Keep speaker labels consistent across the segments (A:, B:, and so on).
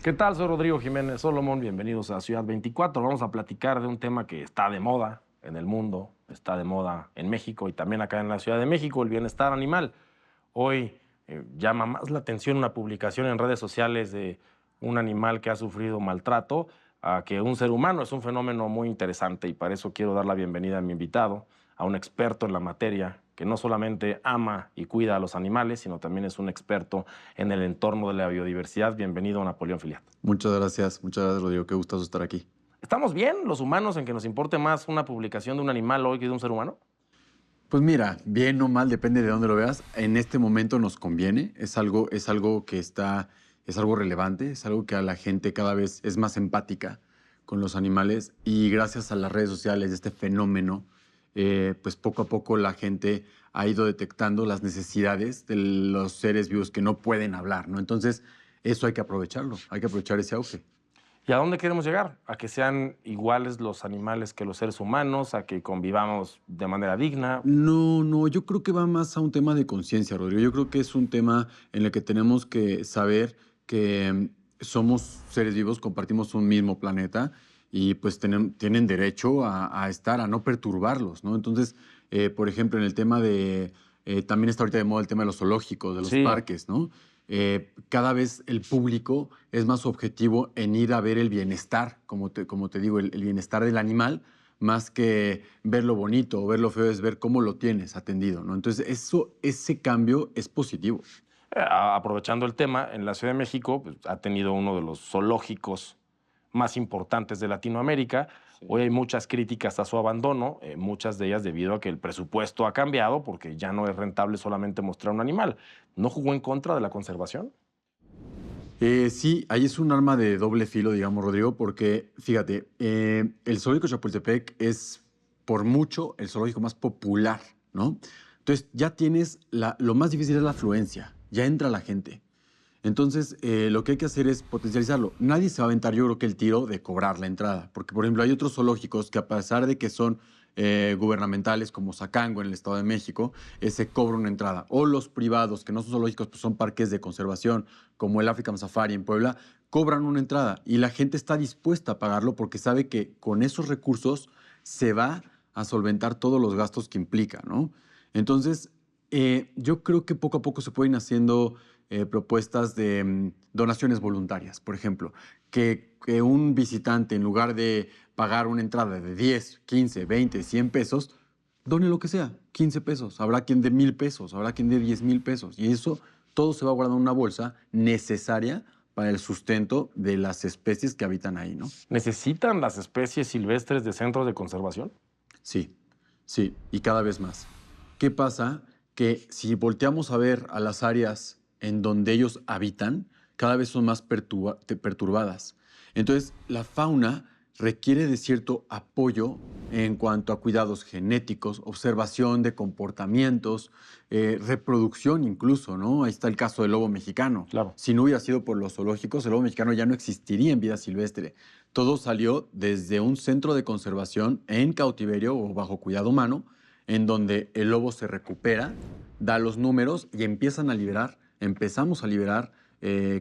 A: ¿Qué tal? Soy Rodrigo Jiménez Solomón, bienvenidos a Ciudad 24. Vamos a platicar de un tema que está de moda en el mundo, está de moda en México y también acá en la Ciudad de México, el bienestar animal. Hoy llama más la atención una publicación en redes sociales de un animal que ha sufrido maltrato a que un ser humano. Es un fenómeno muy interesante y para eso quiero dar la bienvenida a mi invitado, a un experto en la materia que no solamente ama y cuida a los animales, sino también es un experto en el entorno de la biodiversidad. Bienvenido, Napoleón Filiat.
B: Muchas gracias, Rodrigo. Qué gustazo estar aquí.
A: ¿Estamos bien los humanos en que nos importe más una publicación de un animal hoy que de un ser humano?
B: Pues mira, bien o mal, depende de dónde lo veas. En este momento nos conviene. Es algo que es algo relevante, es algo que a la gente cada vez es más empática con los animales y gracias a las redes sociales, este fenómeno, pues poco a poco la gente ha ido detectando las necesidades de los seres vivos que no pueden hablar, ¿no? Entonces, eso hay que aprovecharlo, hay que aprovechar ese auge.
A: ¿Y a dónde queremos llegar? ¿A que sean iguales los animales que los seres humanos? ¿A que convivamos de manera digna?
B: No, no, yo creo que va más a un tema de conciencia, Rodrigo. Yo creo que es un tema en el que tenemos que saber que somos seres vivos, compartimos un mismo planeta y pues tienen derecho a estar, a no perturbarlos, ¿no? Entonces, por ejemplo, en el tema de, también está ahorita de moda el tema de los zoológicos, de los
A: Sí.
B: parques, ¿no? Cada vez el público es más objetivo en ir a ver el bienestar, como te digo, el bienestar del animal más que ver lo bonito o ver lo feo, es ver cómo lo tienes atendido, ¿no? Entonces, ese cambio es positivo.
A: Aprovechando el tema, en la Ciudad de México pues, ha tenido uno de los zoológicos más importantes de Latinoamérica.
B: Sí.
A: Hoy hay muchas críticas a su abandono, muchas de ellas debido a que el presupuesto ha cambiado porque ya no es rentable solamente mostrar un animal. ¿No jugó en contra de la conservación?
B: Sí, ahí es un arma de doble filo, digamos, Rodrigo, porque fíjate, el zoológico de Chapultepec es por mucho el zoológico más popular, ¿no? Entonces, ya tienes, lo más difícil es la afluencia, ya entra la gente. Entonces, lo que hay que hacer es potencializarlo. Nadie se va a aventar, yo creo que el tiro de cobrar la entrada, porque, por ejemplo, hay otros zoológicos que a pesar de que son gubernamentales, como Zacango en el Estado de México, se cobra una entrada. O los privados, que no son zoológicos, pues son parques de conservación, como el African Safari en Puebla, cobran una entrada y la gente está dispuesta a pagarlo porque sabe que con esos recursos se va a solventar todos los gastos que implica, ¿no? Entonces, yo creo que poco a poco se pueden ir haciendo propuestas de donaciones voluntarias, por ejemplo, que un visitante, en lugar de pagar una entrada de 10, 15, 20, 100 pesos, done lo que sea, 15 pesos, habrá quien dé 1,000 pesos, habrá quien dé 10,000 pesos, y eso todo se va guardando en una bolsa necesaria para el sustento de las especies que habitan ahí, ¿no?
A: ¿Necesitan las especies silvestres de centros de conservación?
B: Sí, sí, y cada vez más. ¿Qué pasa? Que si volteamos a ver a las áreas en donde ellos habitan, cada vez son más perturbadas. Entonces, la fauna requiere de cierto apoyo en cuanto a cuidados genéticos, observación de comportamientos, reproducción incluso, ¿no? Ahí está el caso del lobo mexicano.
A: Claro.
B: Si no hubiera sido por los zoológicos, el lobo mexicano ya no existiría en vida silvestre. Todo salió desde un centro de conservación en cautiverio o bajo cuidado humano, en donde el lobo se recupera, da los números y empezamos a liberar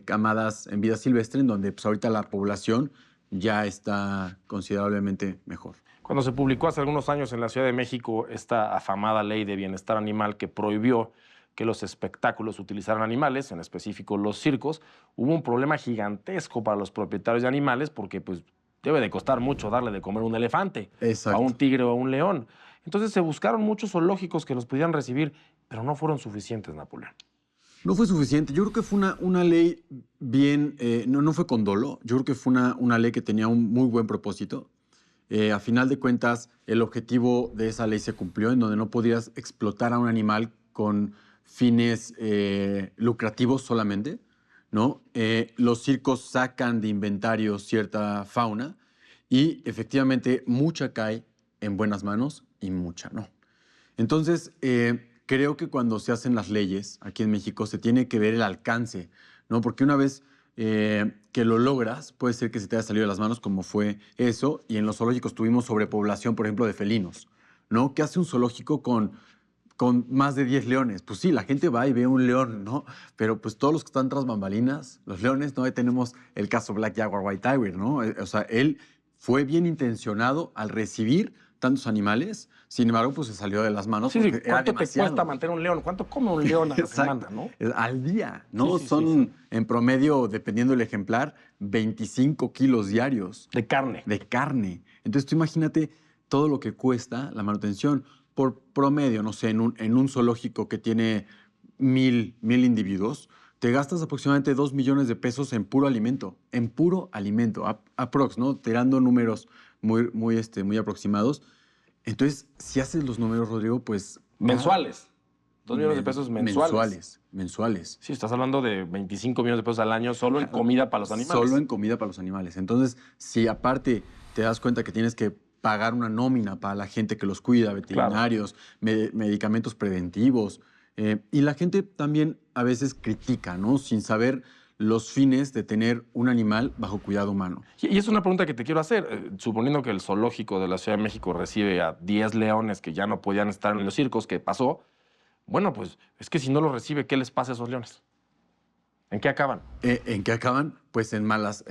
B: camadas en vida silvestre, en donde pues, ahorita la población ya está considerablemente mejor.
A: Cuando se publicó hace algunos años en la Ciudad de México esta afamada ley de bienestar animal que prohibió que los espectáculos utilizaran animales, en específico los circos, hubo un problema gigantesco para los propietarios de animales porque pues, debe de costar mucho darle de comer a un elefante, a un
B: Exacto.
A: tigre o a un león. Entonces se buscaron muchos zoológicos que los pudieran recibir, pero no fueron suficientes, Napoleón.
B: No fue suficiente. Yo creo que fue una ley bien, no fue con dolo. Yo creo que fue una ley que tenía un muy buen propósito. A final de cuentas, el objetivo de esa ley se cumplió, en donde no podías explotar a un animal con fines lucrativos solamente, ¿no? Los circos sacan de inventario cierta fauna y efectivamente mucha cae en buenas manos y mucha no. Entonces, creo que cuando se hacen las leyes aquí en México se tiene que ver el alcance, ¿no? Porque una vez que lo logras, puede ser que se te haya salido de las manos, como fue eso, y en los zoológicos tuvimos sobrepoblación, por ejemplo, de felinos, ¿no? ¿Qué hace un zoológico con con más de 10 leones. Pues sí, la gente va y ve un león, ¿no? Pero pues todos los que están tras bambalinas, los leones, ¿no? Ahí tenemos el caso Black Jaguar White Tiger, ¿no? O sea, él fue bien intencionado al recibir tantos animales, sin embargo, pues se salió de las manos
A: Sí, sí.
B: porque era
A: ¿Cuánto te
B: demasiado.
A: cuesta mantener un león? ¿Cuánto come un león a la
B: Exacto.
A: semana, no?
B: Al día, ¿no?
A: Sí, sí, sí,
B: Son
A: sí.
B: en promedio, dependiendo del ejemplar, 25 kilos diarios
A: De carne.
B: de carne. Entonces tú imagínate todo lo que cuesta la manutención. Por promedio, no sé, en un zoológico que tiene mil individuos, te gastas aproximadamente 2 millones de pesos en puro alimento. En puro alimento. Aprox, ¿no? Tirando números muy aproximados. Entonces, si haces los números, Rodrigo, pues...
A: Mensuales. 2 millones de pesos mensuales.
B: Mensuales.
A: Sí, estás hablando de 25 millones de pesos al año solo en comida para los animales.
B: Solo en comida para los animales. Entonces, si aparte te das cuenta que tienes que pagar una nómina para la gente que los cuida, veterinarios, medicamentos preventivos, y la gente también a veces critica, ¿no? Sin saber los fines de tener un animal bajo cuidado humano.
A: Y es una pregunta que te quiero hacer. Suponiendo que el zoológico de la Ciudad de México recibe a 10 leones que ya no podían estar en los circos, ¿qué pasó? Bueno, pues es que si no los recibe, ¿qué les pasa a esos leones? ¿En qué acaban?
B: ¿En qué acaban? Pues en malas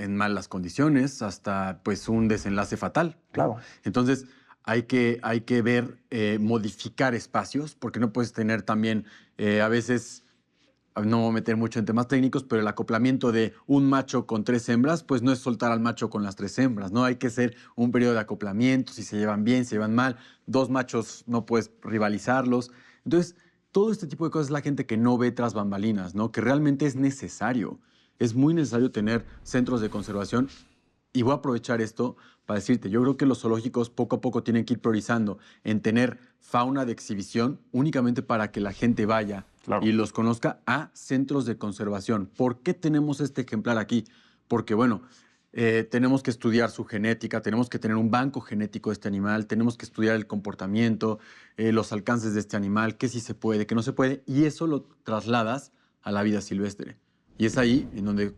B: condiciones, hasta pues un desenlace fatal.
A: Claro.
B: Entonces hay que ver, modificar espacios, porque no puedes tener también, a veces, no me voy a meter mucho en temas técnicos, pero el acoplamiento de un macho con 3 hembras, pues no es soltar al macho con las 3 hembras, ¿no? Hay que hacer un periodo de acoplamiento, si se llevan bien, si se llevan mal. 2 machos no puedes rivalizarlos. Entonces, todo este tipo de cosas es la gente que no ve tras bambalinas, ¿no? Que realmente es necesario. Es muy necesario tener centros de conservación. Y voy a aprovechar esto para decirte, yo creo que los zoológicos poco a poco tienen que ir priorizando en tener fauna de exhibición únicamente para que la gente vaya y los conozca, a centros de conservación. ¿Por qué tenemos este ejemplar aquí? Porque, bueno, tenemos que estudiar su genética, tenemos que tener un banco genético de este animal, tenemos que estudiar el comportamiento, los alcances de este animal, qué sí se puede, qué no se puede, y eso lo trasladas a la vida silvestre. Y es ahí en donde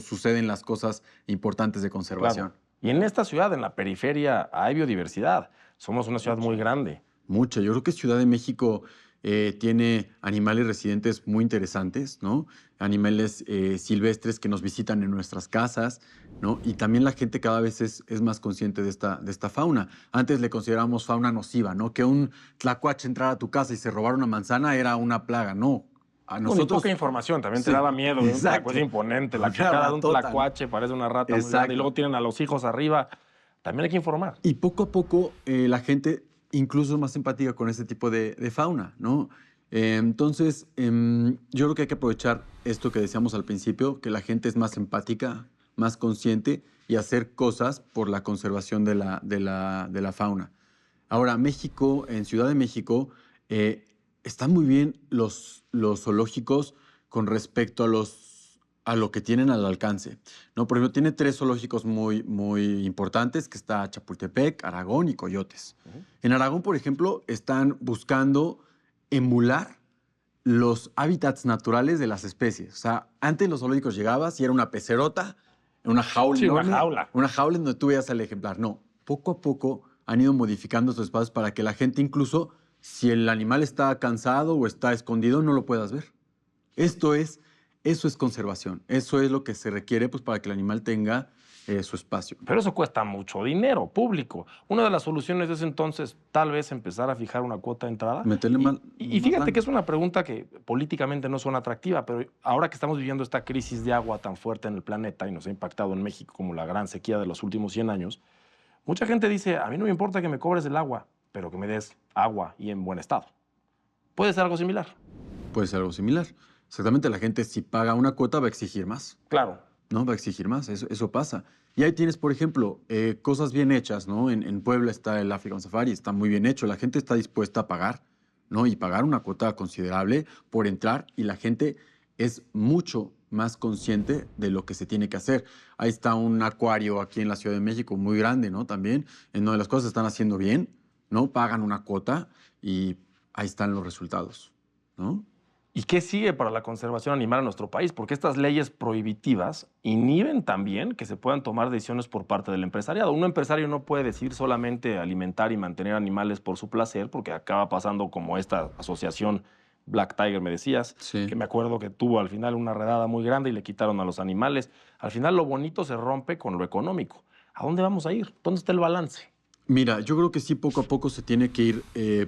B: suceden las cosas importantes de conservación.
A: Claro. Y en esta ciudad, en la periferia, hay biodiversidad. Somos una ciudad muy grande.
B: Mucha. Yo creo que Ciudad de México tiene animales residentes muy interesantes, ¿no? Animales silvestres que nos visitan en nuestras casas, ¿no? Y también la gente cada vez es más consciente de esta fauna. Antes le considerábamos fauna nociva, ¿no? Que un tlacuache entrara a tu casa y se robara una manzana era una plaga. No. A
A: Nosotros, poca información, también te daba miedo. Un tlacuache imponente, la cara de un tlacuache parece una rata muy grande, y luego tienen a los hijos arriba. También hay que informar.
B: Y poco a poco la gente incluso es más empática con este tipo de fauna, ¿no? Entonces, yo creo que hay que aprovechar esto que decíamos al principio, que la gente es más empática, más consciente y hacer cosas por la conservación de la fauna. Ahora, México, en Ciudad de México, están muy bien los zoológicos con respecto a lo que tienen al alcance, ¿no? Por ejemplo, tiene 3 zoológicos muy importantes, que está Chapultepec, Aragón y Coyotes. En Aragón, por ejemplo, están buscando emular los hábitats naturales de las especies. O sea, antes los zoológicos llegabas y era una pecerota, una jaula.
A: Sí, una jaula.
B: Una jaula en donde tú veías al ejemplar. No, poco a poco han ido modificando estos espacios para que la gente, incluso si el animal está cansado o está escondido, no lo puedas ver. Eso es conservación. Eso es lo que se requiere, pues, para que el animal tenga su espacio.
A: Pero eso cuesta mucho dinero público. Una de las soluciones es entonces tal vez empezar a fijar una cuota de entrada.
B: Meterle más.
A: Y fíjate que es una pregunta que políticamente no suena atractiva, pero ahora que estamos viviendo esta crisis de agua tan fuerte en el planeta y nos ha impactado en México como la gran sequía de los últimos 100 años, mucha gente dice, a mí no me importa que me cobres el agua, pero que me des agua y en buen estado. ¿Puede ser algo similar?
B: Puede ser algo similar. Exactamente, la gente si paga una cuota va a exigir más.
A: Claro.
B: ¿No? Va a exigir más, eso pasa. Y ahí tienes, por ejemplo, cosas bien hechas, ¿no? En Puebla está el African Safari, está muy bien hecho. La gente está dispuesta a pagar, ¿no? Y pagar una cuota considerable por entrar, y la gente es mucho más consciente de lo que se tiene que hacer. Ahí está un acuario aquí en la Ciudad de México muy grande, ¿no? También, en donde las cosas se están haciendo bien, ¿no? Pagan una cuota y ahí están los resultados, ¿no?
A: ¿Y qué sigue para la conservación animal en nuestro país? Porque estas leyes prohibitivas inhiben también que se puedan tomar decisiones por parte del empresariado. Un empresario no puede decidir solamente alimentar y mantener animales por su placer, porque acaba pasando como esta asociación Black Tiger, me decías,
B: Sí.
A: que me acuerdo que tuvo al final una redada muy grande y le quitaron a los animales. Al final lo bonito se rompe con lo económico. ¿A dónde vamos a ir? ¿Dónde está el balance?
B: Mira, yo creo que sí, poco a poco se tiene que ir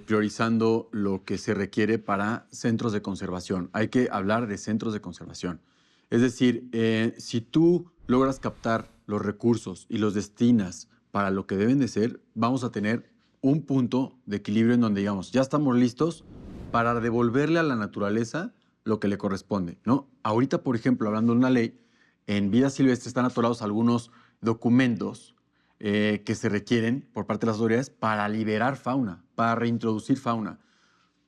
B: priorizando lo que se requiere para centros de conservación. Hay que hablar de centros de conservación. Es decir, si tú logras captar los recursos y los destinas para lo que deben de ser, vamos a tener un punto de equilibrio en donde digamos, ya estamos listos para devolverle a la naturaleza lo que le corresponde, ¿no? Ahorita, por ejemplo, hablando de una ley, en vida silvestre están atorados algunos documentos que se requieren por parte de las autoridades para liberar fauna, para reintroducir fauna.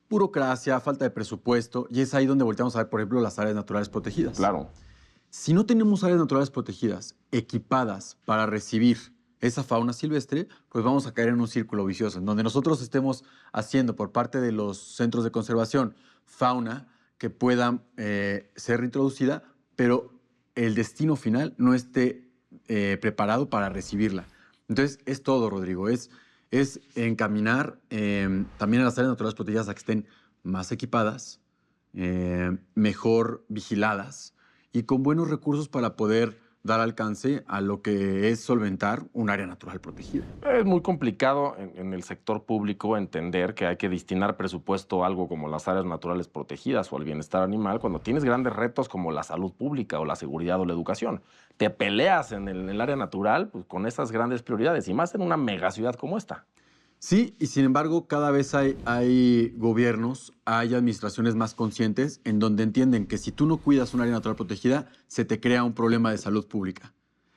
B: Burocracia, falta de presupuesto, y es ahí donde volteamos a ver, por ejemplo, las áreas naturales protegidas.
A: Claro.
B: Si no tenemos áreas naturales protegidas equipadas para recibir esa fauna silvestre, pues vamos a caer en un círculo vicioso, en donde nosotros estemos haciendo por parte de los centros de conservación fauna que pueda ser reintroducida, pero el destino final no esté preparado para recibirla. Entonces, es todo, Rodrigo. Es encaminar también a las áreas naturales protegidas a que estén más equipadas, mejor vigiladas y con buenos recursos para poder dar alcance a lo que es solventar un área natural protegida.
A: Es muy complicado en el sector público entender que hay que destinar presupuesto a algo como las áreas naturales protegidas o al bienestar animal cuando tienes grandes retos como la salud pública o la seguridad o la educación. Te peleas en el área natural pues, con esas grandes prioridades y más en una megaciudad como esta.
B: Sí, y sin embargo, cada vez hay gobiernos, hay administraciones más conscientes en donde entienden que si tú no cuidas un área natural protegida, se te crea un problema de salud pública.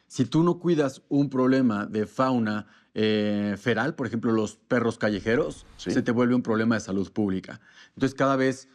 B: Si tú no cuidas un problema de fauna feral, por ejemplo, los perros callejeros,
A: Sí.
B: se te vuelve un problema de salud pública. Entonces, cada vez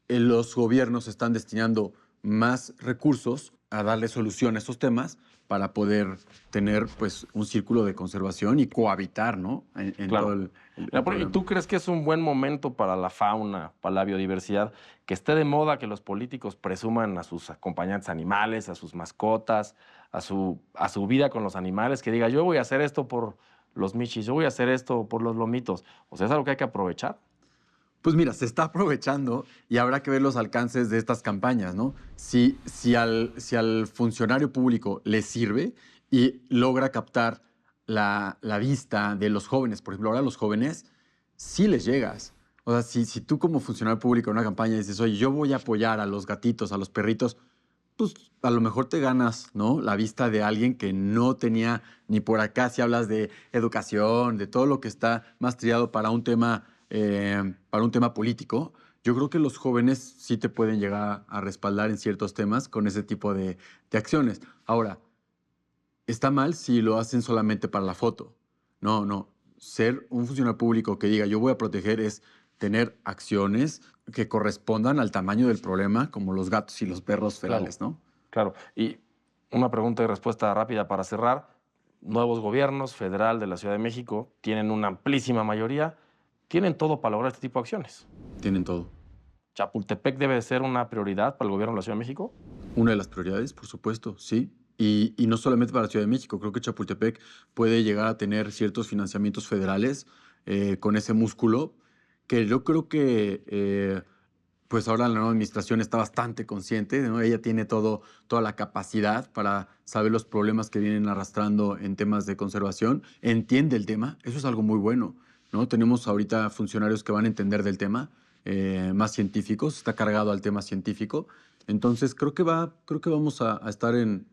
B: los gobiernos están destinando más recursos a darle solución a estos temas para poder tener pues, un círculo de conservación y cohabitar, ¿no? En
A: Claro.
B: todo el
A: Mira, ¿y
B: problema.
A: tú crees que es un buen momento para la fauna, para la biodiversidad, que esté de moda que los políticos presuman a sus acompañantes animales, a sus mascotas, a su vida con los animales, que diga, yo voy a hacer esto por los michis, yo voy a hacer esto por los lomitos? O sea, es algo que hay que aprovechar.
B: Pues mira, se está aprovechando y habrá que ver los alcances de estas campañas, ¿no? Si al funcionario público le sirve y logra captar la vista de los jóvenes, por ejemplo, ahora los jóvenes, sí les llegas. O sea, si tú como funcionario público en una campaña dices, oye, yo voy a apoyar a los gatitos, a los perritos, pues a lo mejor te ganas, ¿no? La vista de alguien que no tenía ni por acá, si hablas de educación, de todo lo que está más triado para un tema político. Yo creo que los jóvenes sí te pueden llegar a respaldar en ciertos temas con ese tipo de acciones. Ahora, está mal si lo hacen solamente para la foto. No, no. Ser un funcionario público que diga yo voy a proteger es tener acciones que correspondan al tamaño del problema, como los gatos y los perros ferales, ¿no?
A: Claro. Y una pregunta y respuesta rápida para cerrar. Nuevos gobiernos, federal de la Ciudad de México, tienen una amplísima mayoría, tienen todo para lograr este tipo de acciones.
B: Tienen todo.
A: ¿Chapultepec debe ser una prioridad para el gobierno de la Ciudad de México?
B: Una de las prioridades, por supuesto, sí. Y no solamente para la Ciudad de México, creo que Chapultepec puede llegar a tener ciertos financiamientos federales con ese músculo, que yo creo que pues ahora la nueva administración está bastante consciente, ¿no? Ella tiene toda la capacidad para saber los problemas que vienen arrastrando en temas de conservación, entiende el tema, eso es algo muy bueno, ¿no? Tenemos ahorita funcionarios que van a entender del tema, más científicos, está cargado al tema científico. Entonces, creo que vamos a estar en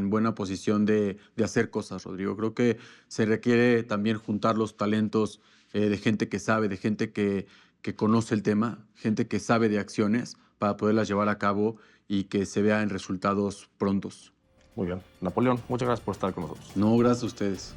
B: buena posición de hacer cosas, Rodrigo. Creo que se requiere también juntar los talentos de gente que sabe, de gente que conoce el tema, gente que sabe de acciones para poderlas llevar a cabo y que se vean resultados prontos.
A: Muy bien. Napoleón, muchas gracias por estar con nosotros.
B: No, gracias a ustedes.